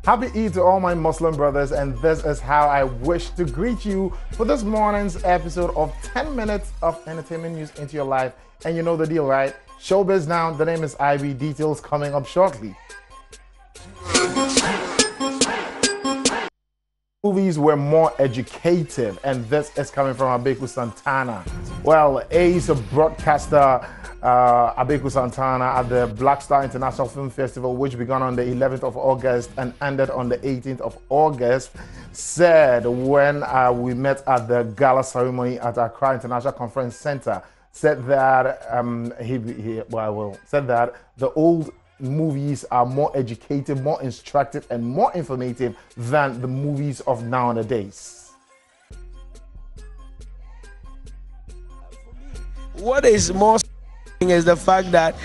Happy Eid to all my Muslim brothers, and this is how I wish to greet you for this morning's episode of 10 minutes of entertainment news into your life. And you know the deal, right? Showbiz Now, the name is Ivy. Details coming up shortly. Movies were more educative, and this is coming from Abeku Santana. Well, Ace broadcaster Abeku Santana at the Black Star International Film Festival, which began on the 11th of August and ended on the 18th of August, said when we met at the gala ceremony at Accra International Conference Center, said that said that the old movies are more educative, more instructive, and more informative than the movies of nowadays. What is more is the fact that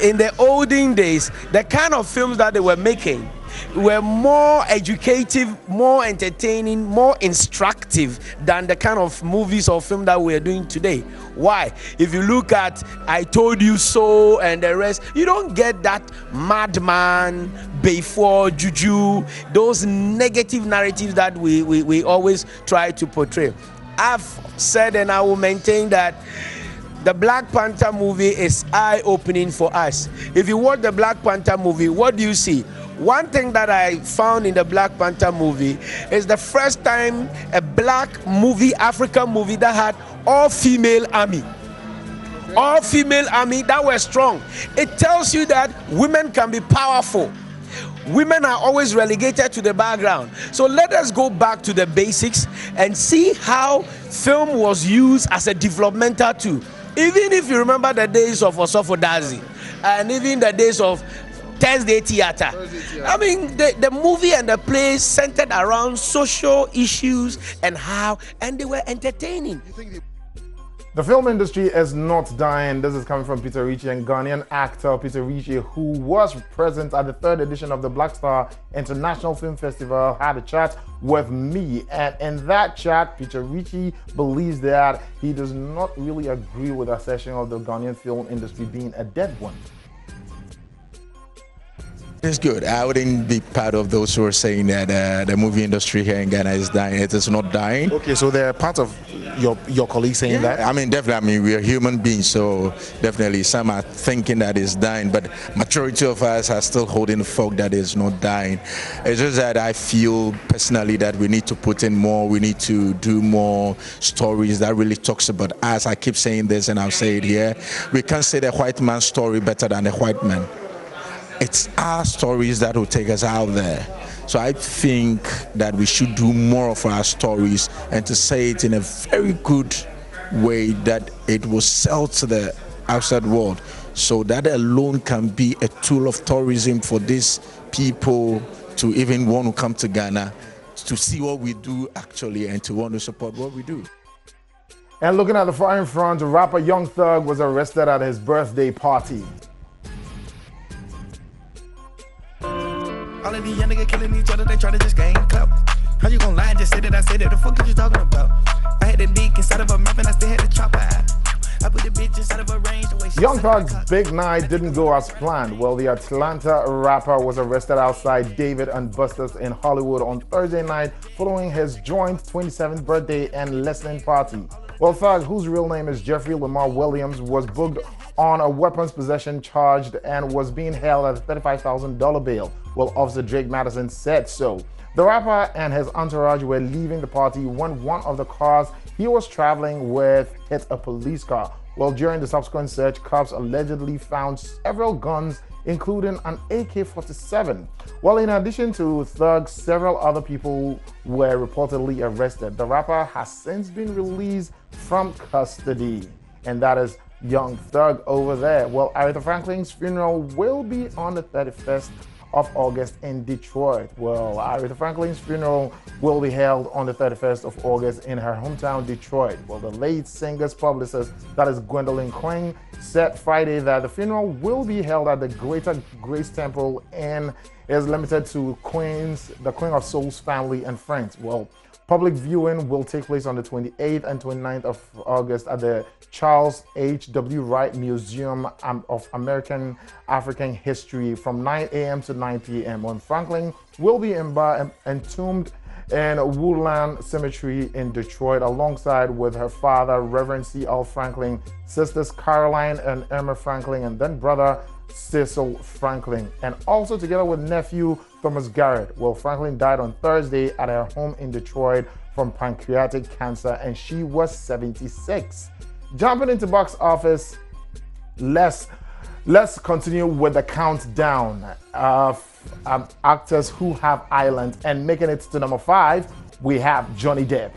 in the olden days, the kind of films that they were making were more educative, more entertaining, more instructive than the kind of movies or film that we are doing today. Why? If you look at I Told You So and the rest, you don't get that madman, before juju, those negative narratives that we always try to portray. I've said and I will maintain that the Black Panther movie is eye-opening for us. If you watch the Black Panther movie, what do you see? One thing that I found in the Black Panther movie is the first time a black movie, African movie, that had all-female army. All-female army that were strong. It tells you that women can be powerful. Women are always relegated to the background. So let us go back to the basics and see how film was used as a developmental tool. Even if you remember the days of Osofo Dazi and even the days of Thursday theater. I mean, the movie and the play centered around social issues and they were entertaining. The film industry is not dying. This is coming from Peter Ritchie, and Ghanaian actor Peter Ritchie, who was present at the third edition of the Black Star International Film Festival, had a chat with me. And in that chat, Peter Ritchie believes that he does not really agree with the assertion of the Ghanaian film industry being a dead one. It's good. I wouldn't be part of those who are saying that the movie industry here in Ghana is dying. It is not dying. Okay, so they're part of your colleagues saying that? I mean, definitely. I mean, we are human beings, so definitely some are thinking that it's dying, but majority of us are still holding the fog that it's not dying. It's just that I feel personally that we need to put in more. We need to do more stories that really talks about us. I keep saying this, and I'll say it here. We can't say the white man's story better than the white man. It's our stories that will take us out there. So I think that we should do more of our stories and to say it in a very good way that it will sell to the outside world. So that alone can be a tool of tourism for these people to even want to come to Ghana to see what we do actually and to want to support what we do. And looking at the foreign front, rapper Young Thug was arrested at his birthday party. All of these young niggas killing each other, they try to just gain clout. How you gonna lie and just say that I said it? The fuck are you talking about? I had the dick inside of a map and I still had the chopper. I put the bitch inside of a range. Young Thug's big night didn't go as planned. Well, the Atlanta rapper was arrested outside David and Buster's in Hollywood on Thursday night following his joint 27th birthday and listening party. Well, Thug, whose real name is Jeffrey Lamar Williams, was booked on a weapons possession charge and was being held at a $35,000 bail. Well, Officer Drake Madison said so. The rapper and his entourage were leaving the party when one of the cars he was traveling with hit a police car. Well, during the subsequent search, cops allegedly found several guns, including an AK-47. Well, in addition to Thug, several other people were reportedly arrested. The rapper has since been released from custody, and that is Young Thug over there. Well, Aretha Franklin's funeral will be on the 31st of August in Detroit. Well, Aretha Franklin's funeral will be held on the 31st of August in her hometown, Detroit. Well, the late singer's publicist, that is Gwendolyn Quinn, said Friday that the funeral will be held at the Greater Grace Temple and is limited to the Queen of Soul's family and friends. Well, Public viewing will take place on the 28th and 29th of August at the Charles H.W. Wright Museum of American African History from 9 a.m. to 9 p.m. On Franklin will be entombed in Woodland Cemetery in Detroit, alongside with her father, Reverend C.L. Franklin, sisters Caroline and Emma Franklin, and then brother Cecil Franklin, and also together with nephew Thomas Garrett. Well, Franklin died on Thursday at her home in Detroit from pancreatic cancer, and she was 76. Jumping into box office, let's continue with the countdown of actors who have islands, and making it to number 5, we have Johnny Depp.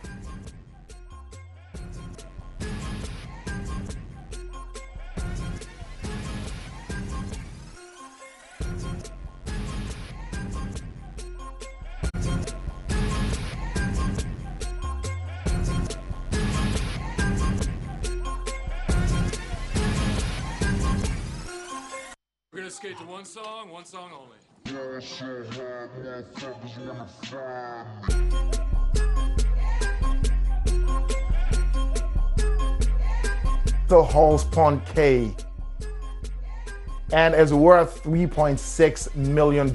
We're gonna skate to one song only. The Halls Pond K, and is worth $3.6 million.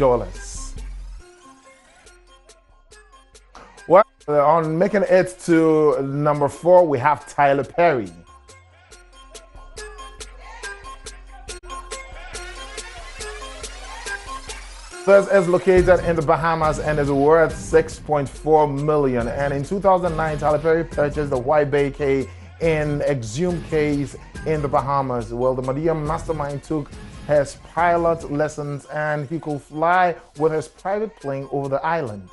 Well, on making it to number 4, we have Tyler Perry. This is located in the Bahamas and is worth $6.4 million. And in 2009, Tyler Perry purchased the White Bay Cay in Exhumed Cays in the Bahamas. Well, the Medium mastermind took his pilot lessons, and he could fly with his private plane over the island.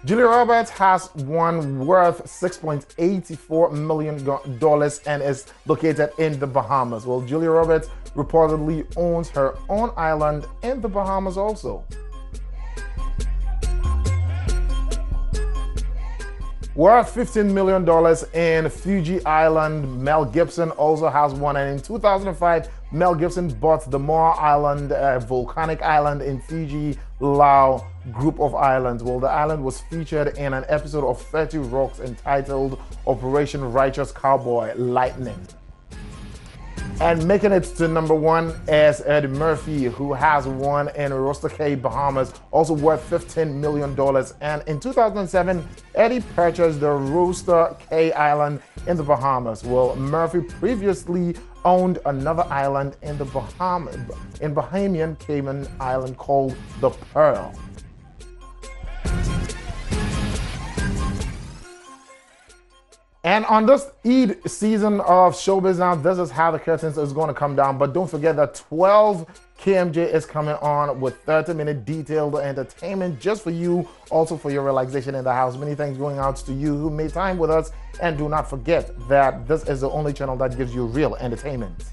Julia Roberts has one worth $6.84 million and is located in the Bahamas. Well, Julia Roberts reportedly owns her own island in the Bahamas also. Worth $15 million in Fiji Island, Mel Gibson also has one. And in 2005, Mel Gibson bought the Moa Island, a volcanic island in Fiji, Lao group of islands. Well, the island was featured in an episode of 30 Rocks entitled Operation Righteous Cowboy Lightning. And making it to number 1 is Eddie Murphy, who has one in Rooster Cay, Bahamas, also worth $15 million. And in 2007, Eddie purchased the Rooster Cay Island in the Bahamas. Well, Murphy previously owned another island in the Bahamian Cayman Island called the Pearl. And on this Eid season of Showbiz Now, this is how the curtains is going to come down. But don't forget that 12 KMJ is coming on with 30-minute detailed entertainment just for you, also for your relaxation in the house. Many thanks going out to you who made time with us. And do not forget that this is the only channel that gives you real entertainment.